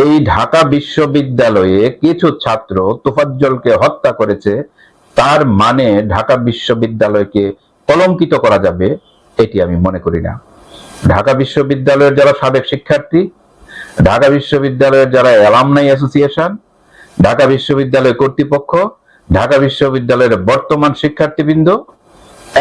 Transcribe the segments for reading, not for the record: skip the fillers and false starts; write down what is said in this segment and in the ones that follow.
এই ঢাকা বিশ্ববিদ্যালয়ে কিছু ছাত্র তোফাজ্জলকে হত্যা করেছে, তার মানে ঢাকা বিশ্ববিদ্যালয়কে কলঙ্কিত করা যাবে এটি আমি মনে করি না। ঢাকা বিশ্ববিদ্যালয়ের যারা সাবেক শিক্ষার্থী, ঢাকা বিশ্ববিদ্যালয়ের যারা অ্যালামনাই অ্যাসোসিয়েশন, ঢাকা বিশ্ববিদ্যালয় কর্তৃপক্ষ, ঢাকা বিশ্ববিদ্যালয়ের বর্তমান শিক্ষার্থীবৃন্দ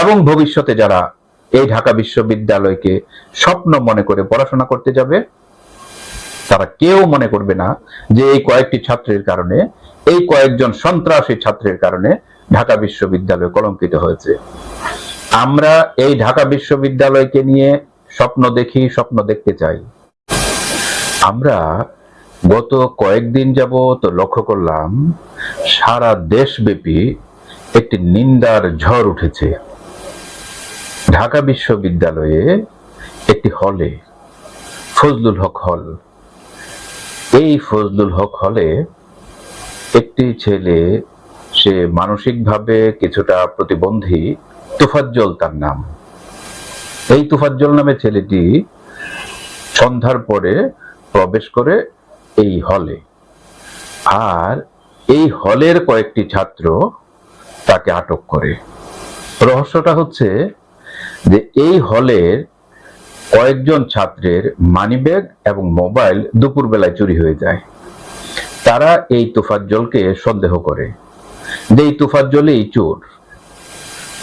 এবং ভবিষ্যতে যারা এই ঢাকা বিশ্ববিদ্যালয়কে স্বপ্ন মনে করে পড়াশোনা করতে যাবে, তারা কেউ মনে করবে না যে এই কয়েকটি ছাত্রের কারণে, এই কয়েকজন সন্ত্রাসী ছাত্রের কারণে ঢাকা বিশ্ববিদ্যালয় কলঙ্কিত হয়েছে। আমরা এই ঢাকা বিশ্ববিদ্যালয়কে নিয়ে স্বপ্ন দেখি, স্বপ্ন দেখতে চাই। আমরা গত কয়েকদিন যাবত লক্ষ্য করলাম সারা দেশব্যাপী একটি নিন্দার ঝড় উঠেছে। ঢাকা বিশ্ববিদ্যালয়ে একটি হলে, ফজলুল হক হল, এই ফজলুল হক হলে একটি ছেলে, সে মানসিকভাবে কিছুটা প্রতিবন্ধী, তোফাজ্জল তার নাম। এই তোফাজ্জল নামে ছেলেটি সন্ধ্যার পরে প্রবেশ করে এই হলে, আর এই হলের কয়েকটি ছাত্র তাকে আটক করে। রহস্যটা হচ্ছে যে এই হলের কয়েকজন ছাত্রের মানিব্যাগ এবং মোবাইল দুপুর বেলায় চুরি হয়ে যায়। তারা এই তোফাজ্জলকে সন্দেহ করে যে এই তোফাজ্জলই চোর।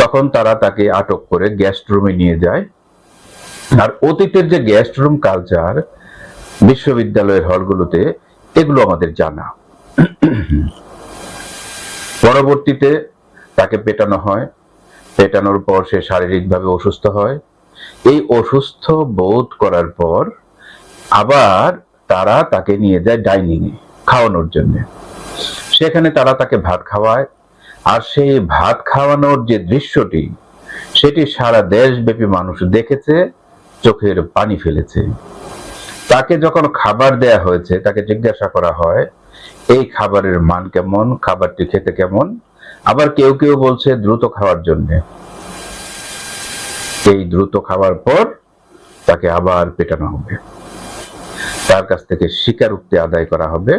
তখন তারা তাকে আটক করে গেস্ট রুমে নিয়ে যায়। আর অতীতের যে গেস্ট রুম কালচার বিশ্ববিদ্যালয়ের হলগুলোতে, এগুলো আমাদের জানা। পরবর্তীতে তাকে পেটানো হয়, পেটানোর পর সে শারীরিকভাবে অসুস্থ হয়। এই অসুস্থ বোধ করার পর আবার তারা তাকে নিয়ে যায় ডাইনিং এ খাওয়ানোর জন্য। সেখানে তারা তাকে ভাত খাওয়ায়, আর সেই ভাত খাওয়ানোর যে দৃশ্যটি, সেটি সারা দেশব্যাপী মানুষ দেখেছে, চোখের পানি ফেলেছে। তাকে যখন খাবার দেয়া হয়েছে, তাকে জিজ্ঞাসা করা হয় এই খাবারের মান কেমন, খাবারটি খেতে কেমন। আবার কেউ কেউ বলছে দ্রুত খাওয়ার জন্য। এই দ্রুত খাওয়ার পর তাকে আবার পেটানো হবে, তার কাছ থেকে স্বীকারোক্তি আদায় করা হবে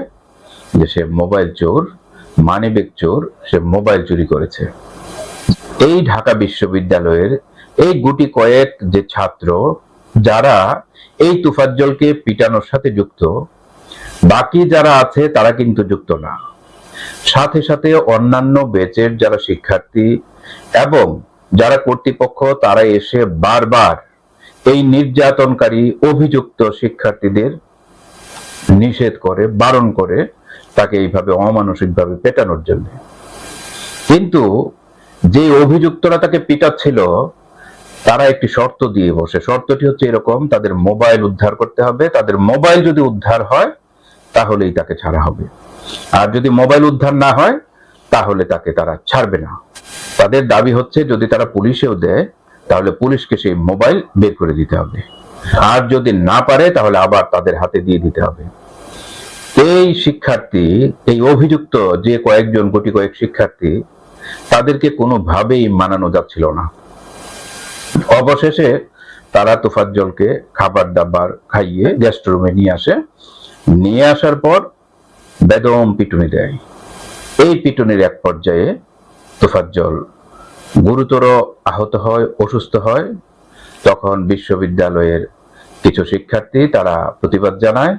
যে সে মোবাইল চোর, মানিব্যাগ চোর, সে মোবাইল চুরি করেছে। এই ঢাকা বিশ্ববিদ্যালয়ের এই গুটি কয়েক যে ছাত্র যারা এই তোফাজ্জলকে পিটানোর সাথে যুক্ত, বাকি যারা আছে তারা কিন্তু যুক্ত না। সাথে সাথে অন্যান্য ব্যাচের যারা শিক্ষার্থী এবং যারা কর্তৃপক্ষ, তারা এসে বারবার এই নির্যাতনকারী অভিযুক্ত শিক্ষার্থীদের নিষেধ করে, বারণ করে তাকে এইভাবে অমানসিকভাবে পেটানোর জন্য। কিন্তু যে অভিযুক্তরা তাকে পিটাচ্ছিল, তারা একটি শর্ত দিয়ে বসে। শর্তটি হচ্ছে এরকম, তাদের মোবাইল উদ্ধার করতে হবে। তাদের মোবাইল যদি উদ্ধার হয় তাহলেই তাকে ছাড়া হবে, আর যদি মোবাইল উদ্ধার না হয় তাহলে তাকে তারা ছাড়বে না। তাদের দাবি হচ্ছে যদি তারা পুলিশেও দেয় তাহলে পুলিশকে সেই মোবাইল বের করে দিতে হবে, আর যদি না পারে তাহলে আবার তাদের হাতে দিয়ে দিতে হবে। এই শিক্ষার্থী, এই অভিযুক্ত যে কয়েকজন গুটি কয়েক শিক্ষার্থী, তাদেরকে কোনোভাবেই মানানো যাচ্ছিল না। অবশেষে তারা তোফাজ্জলকে খাবার দাবার খাইয়ে গেস্ট রুমে নিয়ে আসে। নিয়ে আসার পর বেদম পিটুনি দেয়। এই পিটুনির এক পর্যায়ে তোফাজ্জল গুরুতর আহত হয়, অসুস্থ হয়। তখন বিশ্ববিদ্যালয়ের কিছু শিক্ষার্থী তারা প্রতিবাদ জানায়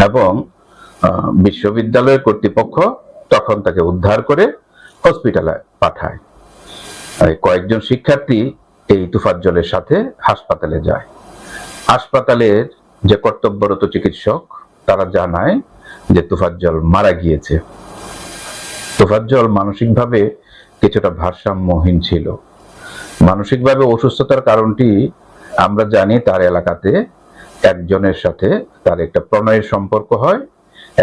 এবং বিশ্ববিদ্যালয়ের কর্তৃপক্ষ তখন তাকে উদ্ধার করে হসপিটালে পাঠায়। কয়েকজন শিক্ষার্থী এই তোফাজ্জলের সাথে হাসপাতালে যায়। হাসপাতালের যে কর্তব্যরত চিকিৎসক, তারা জানায় যে তোফাজ্জল মারা গিয়েছে। তোফাজ্জল মানসিকভাবে কিছুটা ভারসাম্যহীন ছিল। মানসিকভাবে অসুস্থতার কারণটি আমরা জানি, তার এলাকাতে একজনের সাথে তার একটা প্রণয়ের সম্পর্ক হয়,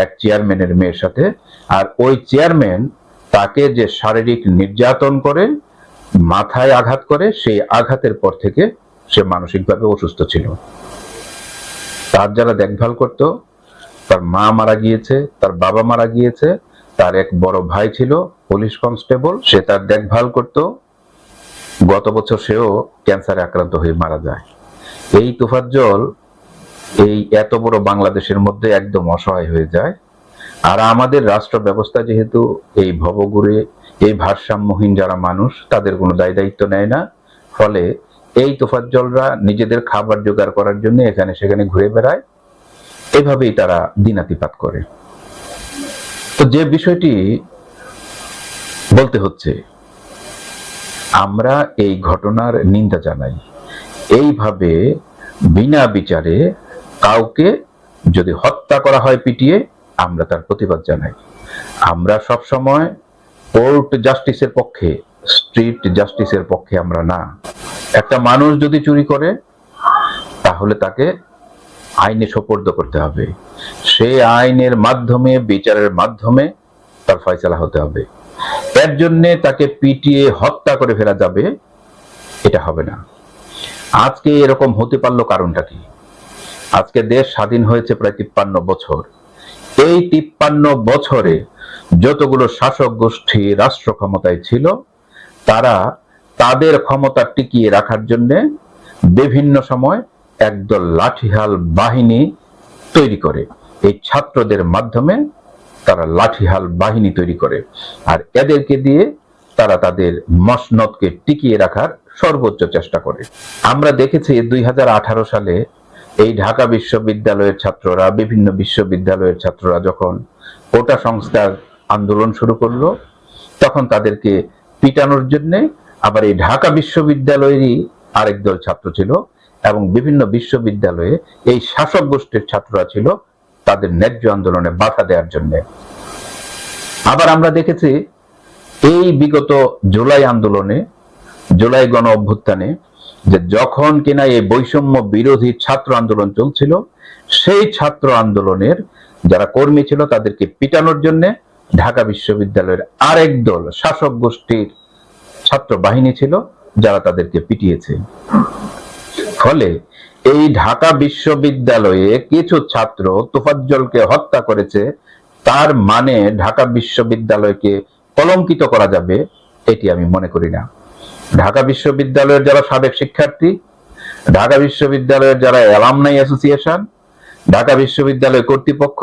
এক চেয়ারম্যানের মেয়ের সাথে। আর ওই চেয়ারম্যান তাকে যে শারীরিক নির্যাতন করে, মাথায় আঘাত করে, সেই আঘাতের পর থেকে সে মানসিকভাবে অসুস্থ ছিল। তার যারা দেখভাল করত, তার মা মারা গিয়েছে, তার বাবা মারা গিয়েছে, তার এক বড় ভাই ছিল পুলিশ কনস্টেবল, সে তার দেখভাল করত। গত বছর সেও ক্যান্সারে আক্রান্ত হয়ে মারা যায়। এই তোফাজ্জল এই এত বড় বাংলাদেশের মধ্যে একদম অসহায় হয়ে যায়। আর আমাদের রাষ্ট্র ব্যবস্থা যেহেতু এই ভবঘুরে, এই ভারসাম্যহীন যারা মানুষ, তাদের কোনো দায় দায়িত্ব নেয় না, ফলে এই তোফাজ্জলরা নিজেদের খাবার জোগাড় করার জন্য এখানে সেখানে ঘুরে বেড়ায়, এভাবেই তারা দিনাতিপাত করে। তো যে বিষয়টি বলতে হচ্ছে, আমরা এই ঘটনার নিন্দা জানাই। এইভাবে বিনা বিচারে কাউকে যদি হত্যা করা হয় পিটিয়ে, আমরা তার প্রতিবাদ জানাই। আমরা সব সময় কোর্ট জাস্টিসের পক্ষে, স্ট্রিট জাস্টিসের পক্ষে আমরা না। একটা মানুষ যদি চুরি করে তাহলে তাকে আইনে সোপর্দ করতে হবে, সেই আইনের মাধ্যমে, বিচারের মাধ্যমে তার ফয়সালা হতে হবে। এর জন্য তাকে পিটিয়ে হত্যা করে ফেলা যাবে, এটা হবে না। আজকে এরকম হতে পারলো কারণটা কি? আজকে দেশ স্বাধীন হয়েছে প্রায় 53 বছর। এই 53 বছরে যতগুলো শাসক গোষ্ঠী রাষ্ট্র ক্ষমতায় ছিল, তারা তাদের ক্ষমতা টিকিয়ে রাখার জন্য বিভিন্ন সময় একদল লাঠিহাল বাহিনী তৈরি করে। এই ছাত্রদের মাধ্যমে তারা লাঠিহাল বাহিনী তৈরি করে, আর এদেরকে দিয়ে তারা তাদের মসনদকে টিকিয়ে রাখার সর্বোচ্চ চেষ্টা করে। আমরা দেখেছি 2018 সালে এই ঢাকা বিশ্ববিদ্যালয়ের ছাত্ররা, বিভিন্ন বিশ্ববিদ্যালয়ের ছাত্ররা যখন কোটা সংস্কার আন্দোলন শুরু করলো, তখন তাদেরকে পিটানোর জন্য আবার এই ঢাকা বিশ্ববিদ্যালয়েরই আরেক দল ছাত্র ছিল, এবং বিভিন্ন বিশ্ববিদ্যালয়ে এই শাসক গোষ্ঠীর ছাত্ররা ছিল তাদের ন্যায্য আন্দোলনে বাধা দেওয়ার জন্য। আবার আমরা দেখেছি এই বিগত জুলাই আন্দোলনে, জুলাই গণ অভ্যুত্থানে, যে যখন কিনা এই বৈষম্য বিরোধী ছাত্র আন্দোলন চলছিল, সেই ছাত্র আন্দোলনের যারা কর্মী ছিল তাদেরকে পিটানোর জন্য ঢাকা বিশ্ববিদ্যালয়ের আরেক দল শাসক গোষ্ঠীর ছাত্র বাহিনী ছিল যারা তাদেরকে পিটিয়েছে। ফলে এই ঢাকা বিশ্ববিদ্যালয়ে কিছু ছাত্র তোফাজ্জলকে হত্যা করেছে, তার মানে ঢাকা বিশ্ববিদ্যালয়কে কলঙ্কিত করা যাবে, এটি আমি মনে করি না। ঢাকা বিশ্ববিদ্যালয়ের যারা সাবেক শিক্ষার্থী, ঢাকা বিশ্ববিদ্যালয়ের যারা অ্যালামনাই অ্যাসোসিয়েশন, ঢাকা বিশ্ববিদ্যালয় কর্তৃপক্ষ,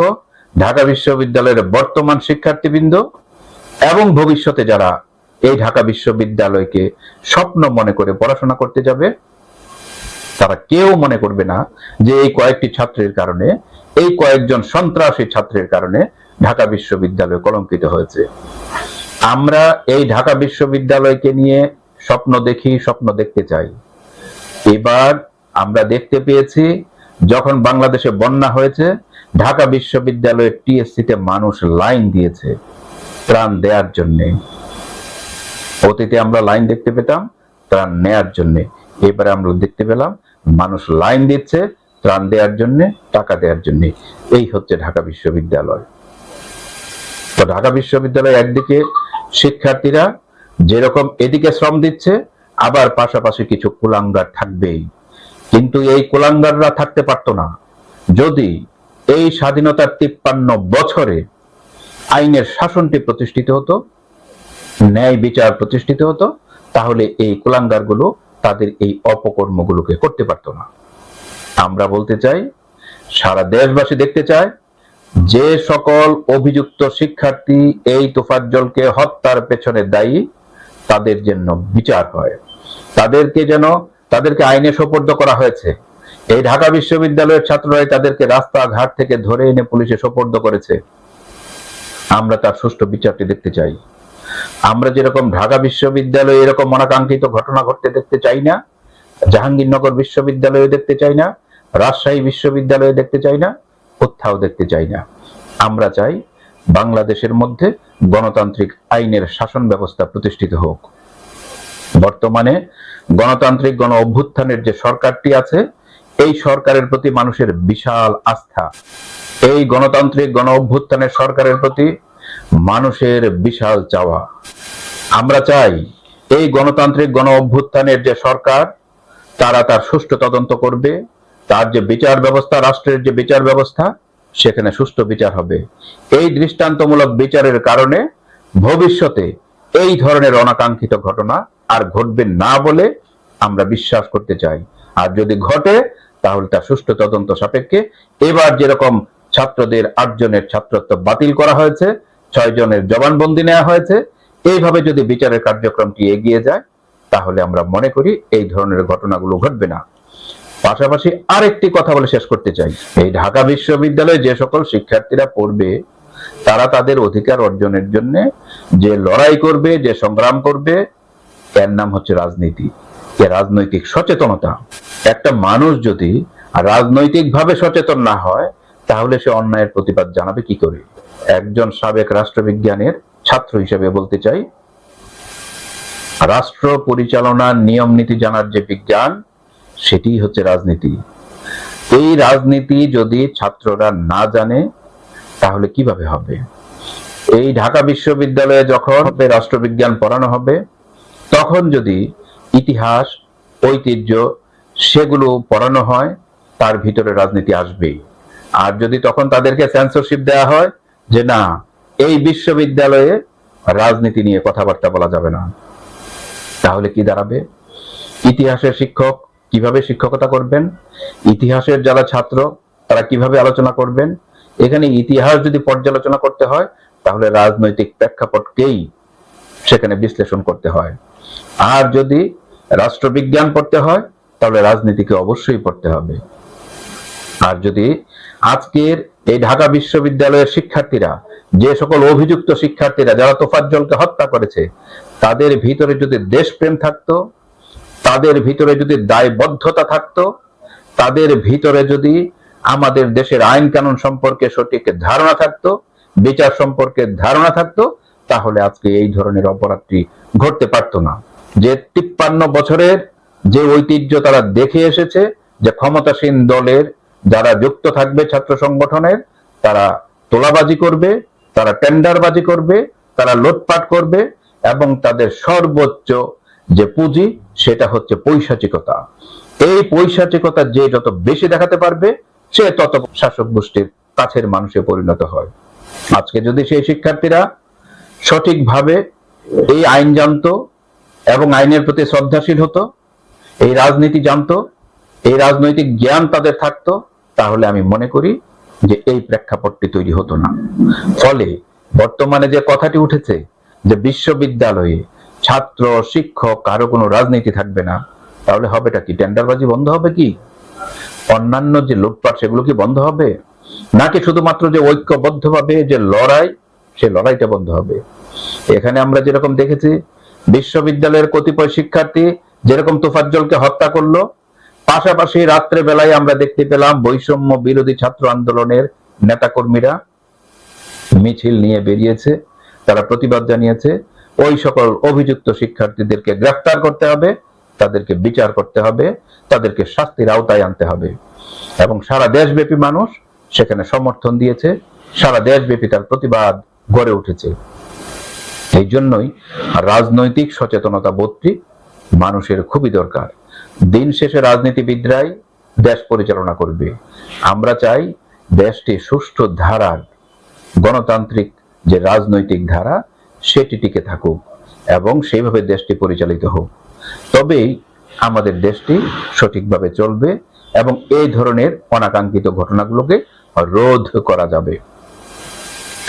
ঢাকা বিশ্ববিদ্যালয়ের বর্তমান শিক্ষার্থীবৃন্দ এবং ভবিষ্যতে যারা এই ঢাকা বিশ্ববিদ্যালয়কে স্বপ্ন মনে করে পড়াশোনা করতে যাবে, তারা কেউ মনে করবে না যে এই কয়েকটি ছাত্রের কারণে, এই কয়েকজন সন্ত্রাসী ছাত্রের কারণে ঢাকা বিশ্ববিদ্যালয় কলঙ্কিত হয়েছে। আমরা এই ঢাকা বিশ্ববিদ্যালয়কে নিয়ে স্বপ্ন দেখি, স্বপ্ন দেখতে চাই। এবার আমরা দেখতে পেয়েছি যখন বাংলাদেশে বন্যা হয়েছে, ঢাকা বিশ্ববিদ্যালয়ের টিএসসিতে মানুষ লাইন দিয়েছে ত্রাণ দেওয়ার জন্য। অতীতে আমরা লাইন দেখতে পেতাম ত্রাণ নেয়ার জন্য, এবারে আমরা দেখতে পেলাম মানুষ লাইন দিচ্ছে ত্রাণ দেওয়ার জন্য, টাকা দেওয়ার জন্য। এই হচ্ছে ঢাকা বিশ্ববিদ্যালয়। তো ঢাকা বিশ্ববিদ্যালয় একদিকে শিক্ষার্থীরা যেরকম এদিকে শ্রম দিচ্ছে, আবার পাশাপাশি কিছু কুলাঙ্গার থাকবেই। কিন্তু এই কুলাঙ্গাররা থাকতে পারতো না যদি এই স্বাধীনতার 53 বছরে আইনের শাসনটি প্রতিষ্ঠিত হতো, ন্যায় বিচার প্রতিষ্ঠিত হতো, তাহলে এই কুলাঙ্গারগুলো তাদের এই অপকর্মগুলোকে করতে পারতো না। আমরা বলতে চাই, সারা দেশবাসী দেখতে চায়, যে সকল অভিযুক্ত শিক্ষার্থী এই তোফাজ্জলকে হত্যার পেছনে দায়ী, তাদের জন্য বিচার হয়, তাদেরকে আইনে সোপর্দ করা হয়েছে। এই ঢাকা বিশ্ববিদ্যালয়ের ছাত্ররাই তাদেরকে রাস্তাঘাট থেকে ধরে এনে পুলিশে সোপর্দ করেছে। আমরা তার সুষ্ঠু বিচারটি দেখতে চাই। আমরা যেরকম ঢাকা বিশ্ববিদ্যালয়ে এরকম অনাকাঙ্ক্ষিত ঘটনা ঘটতে দেখতে চাই না, জাহাঙ্গীরনগর বিশ্ববিদ্যালয়ে দেখতে চাই না, রাজশাহী বিশ্ববিদ্যালয়ে দেখতে চাই না, কোথাও দেখতে চাই না। আমরা চাই বাংলাদেশের মধ্যে গণতান্ত্রিক আইনের শাসন ব্যবস্থা প্রতিষ্ঠিত হোক। বর্তমানে গণতান্ত্রিক গণ অভ্যুত্থানের যে সরকারটি আছে, এই সরকারের প্রতি মানুষের বিশাল আস্থা। এই গণতান্ত্রিক গণ অভ্যুত্থানের সরকারের প্রতি মানুষের বিশাল চাওয়া। আমরা চাই এই গণতান্ত্রিক গণ অভ্যুত্থানের যে সরকার, তারা তার সুষ্ঠু তদন্ত করবে, তার যে বিচার ব্যবস্থা, রাষ্ট্রের যে বিচার ব্যবস্থা, সেখানে সুষ্ঠু বিচার হবে। এই দৃষ্টান্তমূলক বিচারের কারণে ভবিষ্যতে এই ধরনের অনাকাঙ্ক্ষিত ঘটনা আর ঘটবে না বলে আমরা বিশ্বাস করতে চাই। আর যদি ঘটে, তাহলে তার সুষ্ঠু তদন্ত সাপেক্ষে এবার যেরকম ছাত্রদের 8 জনের ছাত্রত্ব বাতিল করা হয়েছে, 6 জনের জবানবন্দি নেওয়া হয়েছে, এইভাবে যদি বিচারের কার্যক্রমটি এগিয়ে যায় তাহলে আমরা মনে করি এই ধরনের ঘটনাগুলো ঘটবে না। পাশাপাশি আরেকটি কথা বলে শেষ করতে চাই, এই ঢাকা বিশ্ববিদ্যালয়ে যে সকল শিক্ষার্থীরা পড়বে তারা তাদের অধিকার অর্জনের জন্য যে লড়াই করবে, যে সংগ্রাম করবে, এর নাম হচ্ছে রাজনীতি, রাজনৈতিক সচেতনতা। একটা মানুষ যদি রাজনৈতিকভাবে সচেতন না হয় তাহলে সে অন্যায়ের প্রতিবাদ জানাবে কি করে? একজন সাবেক রাষ্ট্রবিজ্ঞানের ছাত্র হিসেবে বলতে চাই, রাষ্ট্র পরিচালনার নিয়ম নীতি জানার যে বিজ্ঞান, সেটি হচ্ছে রাজনীতি। এই রাজনীতি যদি ছাত্ররা না জানে তাহলে কিভাবে হবে? এই ঢাকা বিশ্ববিদ্যালয়ে যখন রাষ্ট্রবিজ্ঞান পড়ানো হবে তখন যদি ইতিহাস, ঐতিহ্য সেগুলো পড়ানো হয় তার ভিতরে রাজনীতি আসবেই। আর যদি তখন তাদেরকে সেন্সরশিপ দেওয়া হয় যে না, এই বিশ্ববিদ্যালয়ে রাজনীতি নিয়ে কথাবার্তা বলা যাবে না, তাহলে কি দাঁড়াবে? ইতিহাসের শিক্ষক কিভাবে শিক্ষকতা করবেন? ইতিহাসের যারা ছাত্র তারা কিভাবে আলোচনা করবেন? এখানে ইতিহাস যদি পর্যালোচনা করতে হয় তাহলে রাজনৈতিক প্রেক্ষাপটকেই সেখানে বিশ্লেষণ করতে হয়। আর যদি রাষ্ট্রবিজ্ঞান পড়তে হয় তাহলে রাজনীতিকে অবশ্যই পড়তে হবে। আর যদি আজকের এই ঢাকা বিশ্ববিদ্যালয়ের শিক্ষার্থীরা, যে সকল অভিযুক্ত শিক্ষার্থীরা যারা তোফাজ্জলকে হত্যা করেছে, তাদের ভিতরে যদি দেশপ্রেম থাকতো, তাদের ভিতরে যদি দায়বদ্ধতা থাকতো, তাদের ভিতরে যদি আমাদের দেশের আইন কানুন সম্পর্কে সঠিক ধারণা থাকতো, বিচার সম্পর্কে ধারণা থাকতো, তাহলে আজকে এই ধরনের অপরাধটি ঘটতে পারতো না। যে 53 বছরের যে ঐতিহ্য তারা দেখে এসেছে, যে ক্ষমতাসীন দলের যারা যুক্ত থাকবে ছাত্র সংগঠনের, তারা তোলাবাজি করবে, তারা টেন্ডারবাজি করবে, তারা লুটপাট করবে এবং তাদের সর্বোচ্চ যে পুঁজি সেটা হচ্ছে পৈশাচিকতা। এই পৈশাচিকতা যে যত বেশি দেখাতে পারবে সে তত শাসক গোষ্ঠীর কাছের মানুষে পরিণত হয়। আজকে যদি সেই শিক্ষার্থীরা সঠিকভাবে এই আইন জানতো এবং আইনের প্রতি শ্রদ্ধাশীল হতো, এই রাজনীতি জানতো, এই রাজনৈতিক জ্ঞান তাদের থাকতো, তাহলে আমি মনে করি যে এই প্রেক্ষাপটটি তৈরি হতো না। ফলে বর্তমানে যে কথাটি উঠেছে যে বিশ্ববিদ্যালয়ে ছাত্র শিক্ষক কারো কোনো রাজনীতি থাকবে না, তাহলে হবেটা কি? টেন্ডারবাজি বন্ধ হবে কি? অন্যান্য যে লুটপাট সেগুলো কি বন্ধ হবে? নাকি শুধুমাত্র যে ঐক্যবদ্ধভাবে যে লড়াই, সে লড়াইটা বন্ধ হবে? এখানে আমরা যেরকম দেখেছি বিশ্ববিদ্যালয়ের কতিপয় শিক্ষার্থী যেরকম তোফাজ্জলকে হত্যা করলো, পাশাপাশি রাত্রে বেলায় আমরা দেখতে পেলাম বৈষম্য বিরোধী ছাত্র আন্দোলনের নেতাকর্মীরা মিছিল নিয়ে বেরিয়েছে, তারা প্রতিবাদ জানিয়েছে। ওই সকল অভিযুক্ত শিক্ষার্থীদেরকে গ্রেফতার করতে হবে, তাদেরকে বিচার করতে হবে, তাদেরকে শাস্তির আওতায় আনতে হবে। এবং সারা দেশব্যাপী মানুষ সেখানে সমর্থন দিয়েছে, সারা দেশব্যাপী তার প্রতিবাদ গড়ে উঠেছে। এই জন্যই রাজনৈতিক সচেতনতা বোধটি মানুষের খুবই দরকার। দিন শেষে রাজনীতিবিদরাই দেশ পরিচালনা করবে। আমরা চাই দেশটি সুষ্ঠু ধারার গণতান্ত্রিক যে রাজনৈতিক ধারা সেটি টিকে থাকুক এবং সেইভাবে দেশটি পরিচালিত হোক। তবেই আমাদের দেশটি সঠিকভাবে চলবে এবং এই ধরনের অনাকাঙ্ক্ষিত ঘটনাগুলোকে রোধ করা যাবে।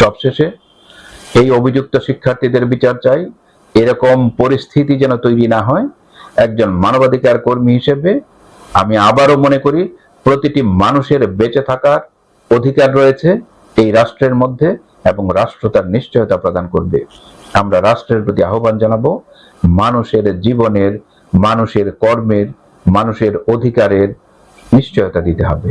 সবশেষে এই অভিযুক্ত শিক্ষার্থীদের বিচার চাই। এরকম পরিস্থিতি যেন তৈরি না হয়। একজন মানবাধিকার কর্মী হিসেবে আমি আবারও মনে করি প্রতিটি মানুষের বেঁচে থাকার অধিকার রয়েছে এই রাষ্ট্রের মধ্যে এবং রাষ্ট্র তার নিশ্চয়তা প্রদান করবে। আমরা রাষ্ট্রের প্রতি আহ্বান জানাবো মানুষের জীবনের, মানুষের কর্মের, মানুষের অধিকারের নিশ্চয়তা দিতে হবে।